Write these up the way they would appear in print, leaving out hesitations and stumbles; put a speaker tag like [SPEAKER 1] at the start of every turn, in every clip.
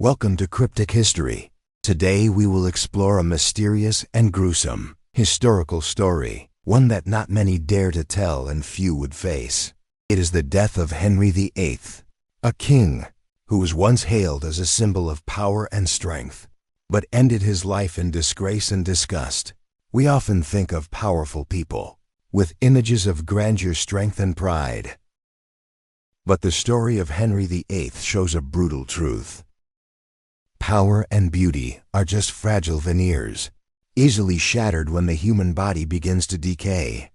[SPEAKER 1] Welcome to Cryptic History. Today we will explore a mysterious and gruesome historical story, one that not many dare to tell and few would face. It is the death of Henry VIII, a king who was once hailed as a symbol of power and strength, but ended his life in disgrace and disgust. We often think of powerful people with images of grandeur, strength, and pride. But the story of Henry VIII shows a brutal truth. Power and beauty are just fragile veneers, easily shattered when the human body begins to decay.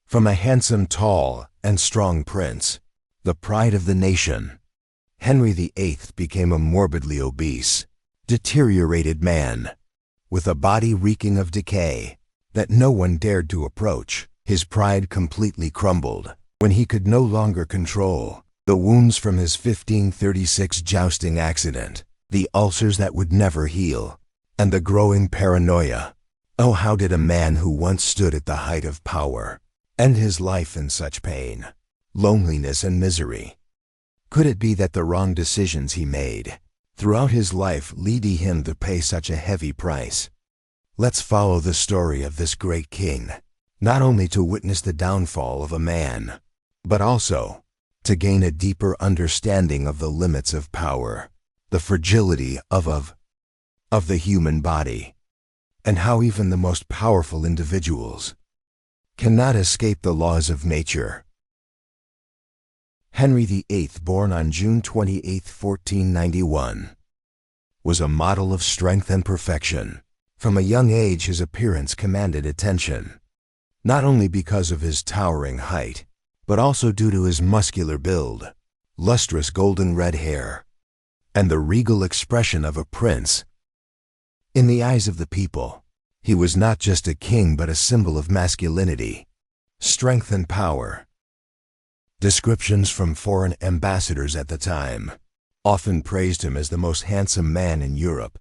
[SPEAKER 1] From a handsome, tall, and strong prince, the pride of the nation, Henry VIII became a morbidly obese, deteriorated man, with a body reeking of decay that no one dared to approach. His pride completely crumbled when he could no longer control the wounds from his 1536 jousting accident, the ulcers that would never heal, and the growing paranoia. Oh, how did a man who once stood at the height of power end his life in such pain, loneliness, and misery? Could it be that the wrong decisions he made throughout his life led him to pay such a heavy price? Let's follow the story of this great king, not only to witness the downfall of a man, but also to gain a deeper understanding of the limits of power, the fragility of the human body, and how even the most powerful individuals cannot escape the laws of nature. Henry VIII, born on June 28, 1491, was a model of strength and perfection. From a young age, his appearance commanded attention, not only because of his towering height, but also due to his muscular build, lustrous golden red hair, and the regal expression of a prince. In the eyes of the people, he was not just a king but a symbol of masculinity, strength, and power. Descriptions from foreign ambassadors at the time often praised him as the most handsome man in Europe,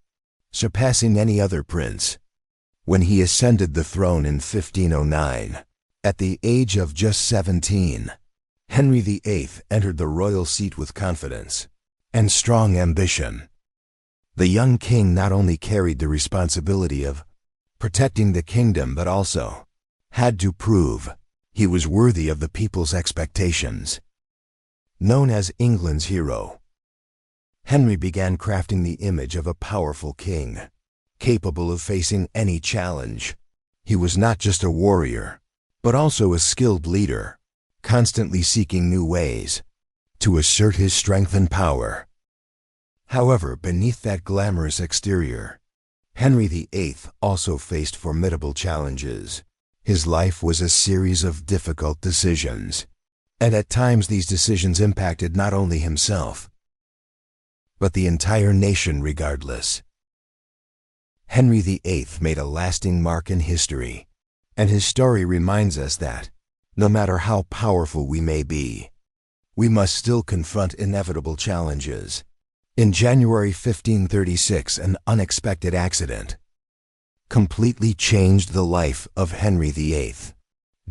[SPEAKER 1] surpassing any other prince. When he ascended the throne in 1509, at the age of just 17, Henry VIII entered the royal seat with confidence and strong ambition. The young king not only carried the responsibility of protecting the kingdom but also had to prove he was worthy of the people's expectations. Known as England's hero, Henry began crafting the image of a powerful king, capable of facing any challenge. He was not just a warrior, but also a skilled leader, constantly seeking new ways to assert his strength and power. However, beneath that glamorous exterior, Henry VIII also faced formidable challenges. His life was a series of difficult decisions, and at times these decisions impacted not only himself, but the entire nation regardless. Henry VIII made a lasting mark in history, and his story reminds us that, no matter how powerful we may be, we must still confront inevitable challenges. In January 1536, an unexpected accident completely changed the life of Henry VIII.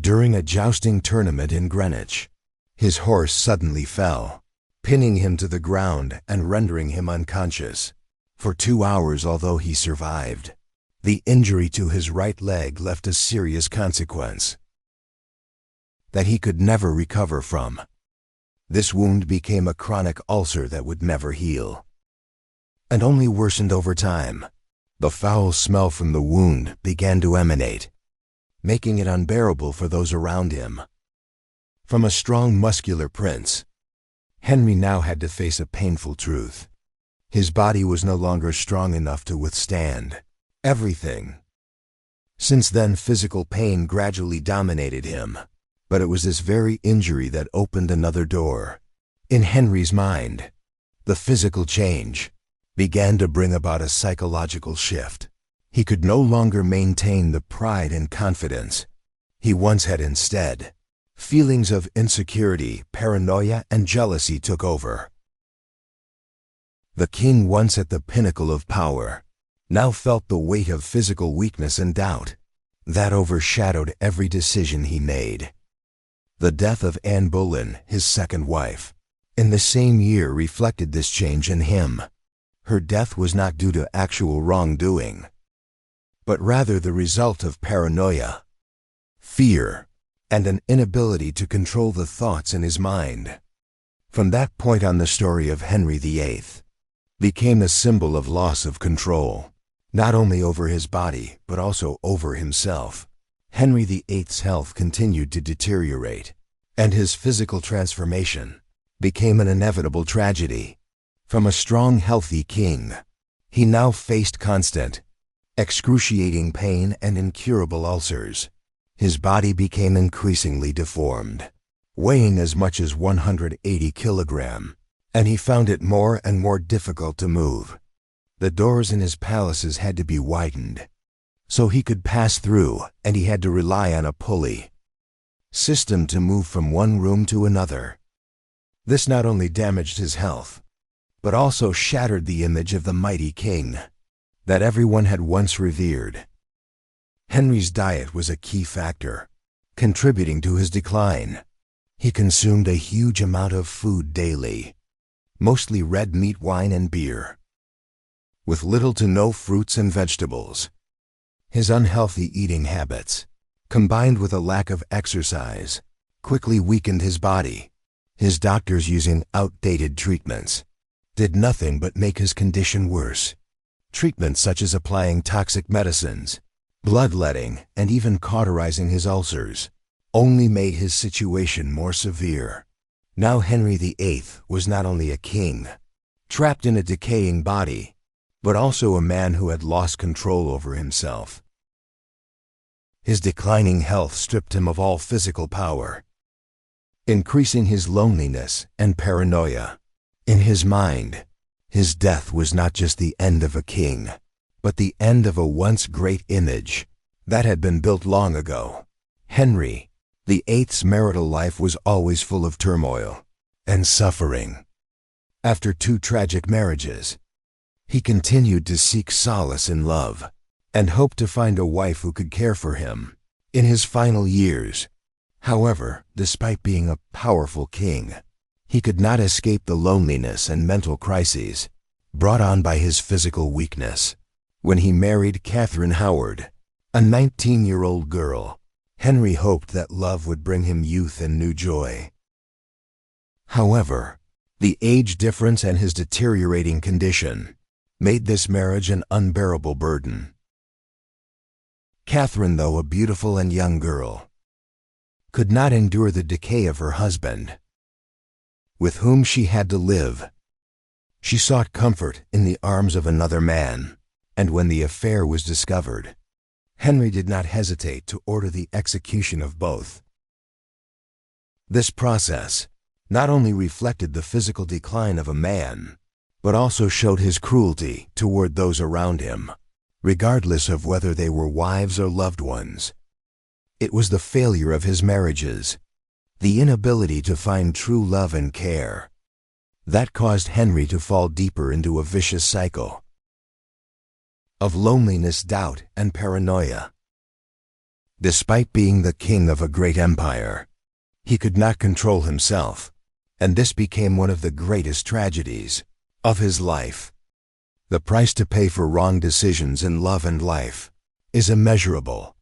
[SPEAKER 1] During a jousting tournament in Greenwich, his horse suddenly fell, pinning him to the ground and rendering him unconscious for 2 hours. Although he survived, the injury to his right leg left a serious consequence that he could never recover from. This wound became a chronic ulcer that would never heal, and only worsened over time. The foul smell from the wound began to emanate, making it unbearable for those around him. From a strong, muscular prince, Henry now had to face a painful truth. His body was no longer strong enough to withstand everything. Since then, physical pain gradually dominated him. But it was this very injury that opened another door. In Henry's mind, the physical change began to bring about a psychological shift. He could no longer maintain the pride and confidence he once had. Instead, feelings of insecurity, paranoia, and jealousy took over. The king, once at the pinnacle of power, now felt the weight of physical weakness and doubt that overshadowed every decision he made. The death of Anne Boleyn, his second wife, in the same year reflected this change in him. Her death was not due to actual wrongdoing, but rather the result of paranoia, fear, and an inability to control the thoughts in his mind. From that point on, the story of Henry VIII became a symbol of loss of control, not only over his body, but also over himself. Henry VIII's health continued to deteriorate, and his physical transformation became an inevitable tragedy. From a strong, healthy king, he now faced constant, excruciating pain and incurable ulcers. His body became increasingly deformed, weighing as much as 180 kilograms, and he found it more and more difficult to move. The doors in his palaces had to be widened so he could pass through, and he had to rely on a pulley system to move from one room to another. This not only damaged his health, but also shattered the image of the mighty king that everyone had once revered. Henry's diet was a key factor, contributing to his decline. He consumed a huge amount of food daily, mostly red meat, wine, and beer, with little to no fruits and vegetables. His unhealthy eating habits, combined with a lack of exercise, quickly weakened his body. His doctors, using outdated treatments, did nothing but make his condition worse. Treatments such as applying toxic medicines, bloodletting, and even cauterizing his ulcers only made his situation more severe. Now Henry VIII was not only a king, trapped in a decaying body, but also a man who had lost control over himself. His declining health stripped him of all physical power, increasing his loneliness and paranoia. In his mind, his death was not just the end of a king, but the end of a once great image that had been built long ago. Henry VIII's marital life was always full of turmoil and suffering. After 2 tragic marriages, he continued to seek solace in love and hoped to find a wife who could care for him in his final years. However, despite being a powerful king, he could not escape the loneliness and mental crises brought on by his physical weakness. When he married Catherine Howard, a 19-year-old girl, Henry hoped that love would bring him youth and new joy. However, the age difference and his deteriorating condition made this marriage an unbearable burden. Catherine, though a beautiful and young girl, could not endure the decay of her husband, with whom she had to live. She sought comfort in the arms of another man, and when the affair was discovered, Henry did not hesitate to order the execution of both. This process not only reflected the physical decline of a man, but also showed his cruelty toward those around him, regardless of whether they were wives or loved ones. It was the failure of his marriages, the inability to find true love and care, that caused Henry to fall deeper into a vicious cycle of loneliness, doubt, and paranoia. Despite being the king of a great empire, he could not control himself, and this became one of the greatest tragedies of his life. The price to pay for wrong decisions in love and life is immeasurable,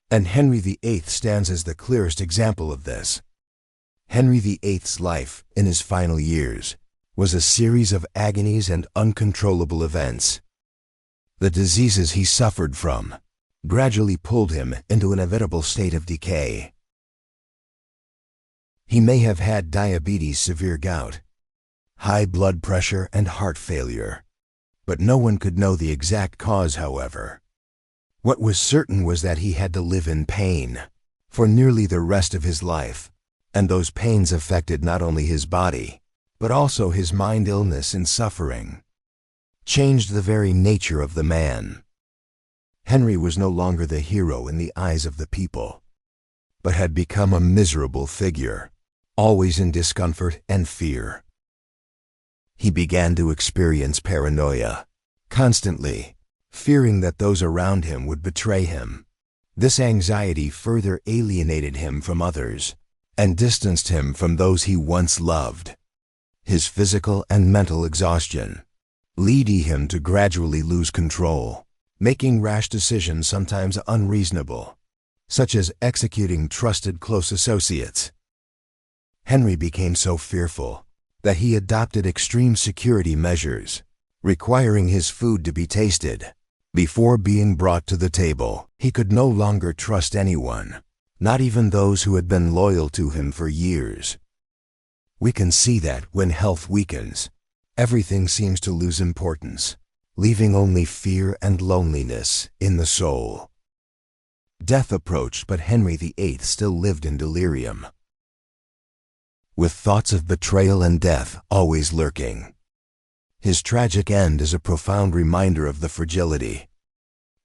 [SPEAKER 1] and Henry VIII stands as the clearest example of this. Henry VIII's life in his final years was a series of agonies and uncontrollable events. The diseases he suffered from gradually pulled him into an inevitable state of decay. He may have had diabetes, severe gout, high blood pressure, and heart failure, but no one could know the exact cause, however. What was certain was that he had to live in pain for nearly the rest of his life, and those pains affected not only his body, but also his mind. Illness and suffering changed the very nature of the man. Henry was no longer the hero in the eyes of the people, but had become a miserable figure, always in discomfort and fear. He began to experience paranoia, constantly fearing that those around him would betray him. This anxiety further alienated him from others and distanced him from those he once loved. His physical and mental exhaustion leading him to gradually lose control, making rash decisions sometimes unreasonable, such as executing trusted close associates. Henry became so fearful that he adopted extreme security measures, requiring his food to be tasted before being brought to the table. He could no longer trust anyone, not even those who had been loyal to him for years. We can see that when health weakens, everything seems to lose importance, leaving only fear and loneliness in the soul. Death approached, but Henry VIII still lived in delirium, with thoughts of betrayal and death always lurking. His tragic end is a profound reminder of the fragility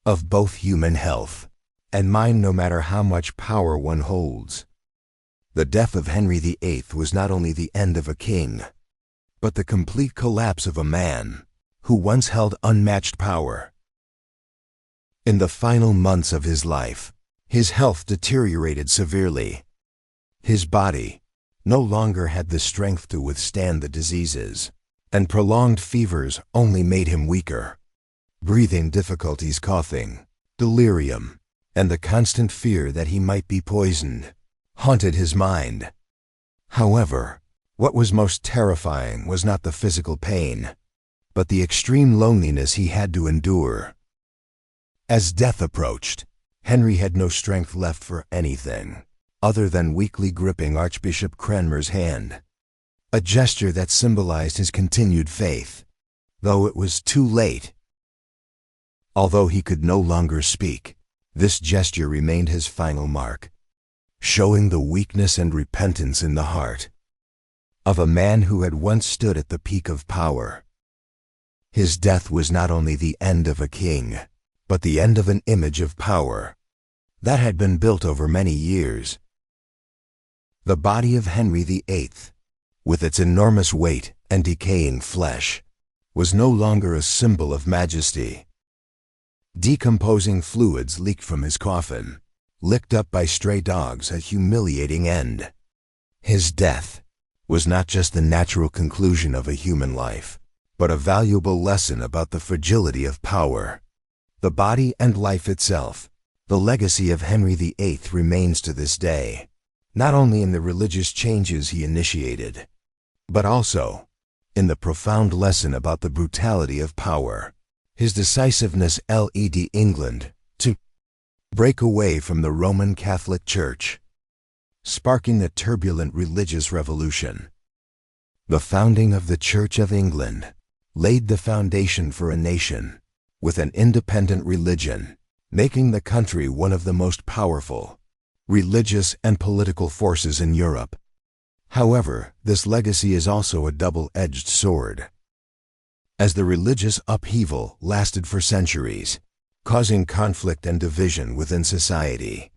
[SPEAKER 1] of both human health and mind, no matter how much power one holds. The death of Henry VIII was not only the end of a king, but the complete collapse of a man who once held unmatched power. In the final months of his life, his health deteriorated severely. His body no longer had the strength to withstand the diseases, and prolonged fevers only made him weaker. Breathing difficulties, coughing, delirium, and the constant fear that he might be poisoned haunted his mind. However, what was most terrifying was not the physical pain, but the extreme loneliness he had to endure. As death approached, Henry had no strength left for anything other than weakly gripping Archbishop Cranmer's hand, a gesture that symbolized his continued faith, though it was too late. Although he could no longer speak, this gesture remained his final mark, showing the weakness and repentance in the heart of a man who had once stood at the peak of power. His death was not only the end of a king, but the end of an image of power that had been built over many years. The body of Henry VIII, with its enormous weight and decaying flesh, was no longer a symbol of majesty. Decomposing fluids leaked from his coffin, licked up by stray dogs, a humiliating end. His death was not just the natural conclusion of a human life, but a valuable lesson about the fragility of power. The body and life itself, the legacy of Henry VIII, remains to this day, not only in the religious changes he initiated, but also in the profound lesson about the brutality of power. His decisiveness led England to break away from the Roman Catholic Church, sparking a turbulent religious revolution. The founding of the Church of England laid the foundation for a nation with an independent religion, making the country one of the most powerful religious and political forces in Europe. However, this legacy is also a double-edged sword, as the religious upheaval lasted for centuries, causing conflict and division within society.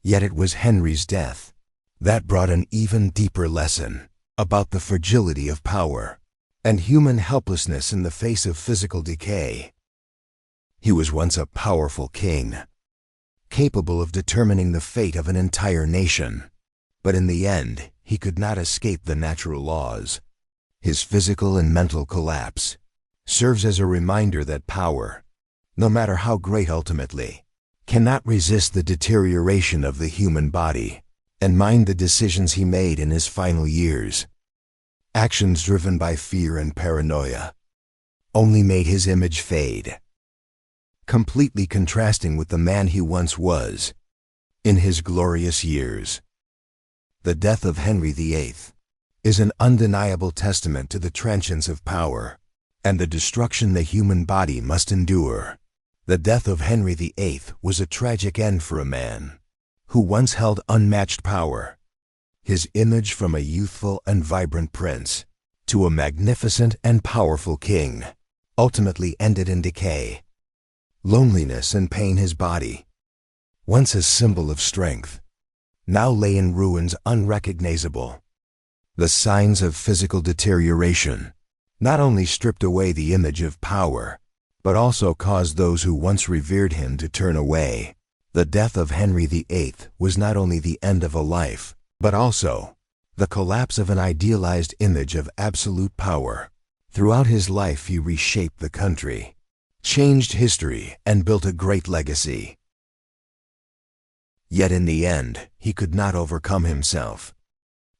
[SPEAKER 1] Yet it was Henry's death that brought an even deeper lesson about the fragility of power and human helplessness in the face of physical decay. He was once a powerful king, capable of determining the fate of an entire nation, but in the end, he could not escape the natural laws. His physical and mental collapse serves as a reminder that power, no matter how great ultimately, cannot resist the deterioration of the human body and mind. The decisions he made in his final years, actions driven by fear and paranoia, only made his image fade, completely contrasting with the man he once was in his glorious years. The death of Henry VIII is an undeniable testament to the transience of power and the destruction the human body must endure. The death of Henry VIII was a tragic end for a man who once held unmatched power. His image from a youthful and vibrant prince to a magnificent and powerful king ultimately ended in decay, loneliness, and pain. His body, once a symbol of strength, now lay in ruins, unrecognizable. The signs of physical deterioration not only stripped away the image of power, but also caused those who once revered him to turn away. The death of Henry VIII was not only the end of a life, but also the collapse of an idealized image of absolute power. Throughout his life he reshaped the country, changed history, and built a great legacy. Yet in the end, he could not overcome himself.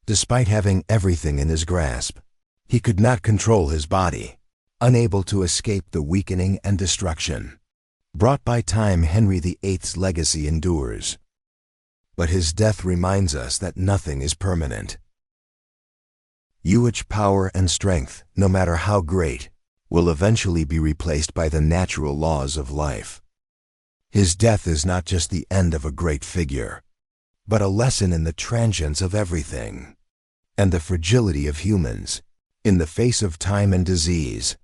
[SPEAKER 1] Despite having everything in his grasp, he could not control his body, unable to escape the weakening and destruction brought by time. Henry VIII's legacy endures, but his death reminds us that nothing is permanent. Huge power and strength, no matter how great, will eventually be replaced by the natural laws of life. His death is not just the end of a great figure, but a lesson in the transience of everything, and the fragility of humans in the face of time and disease.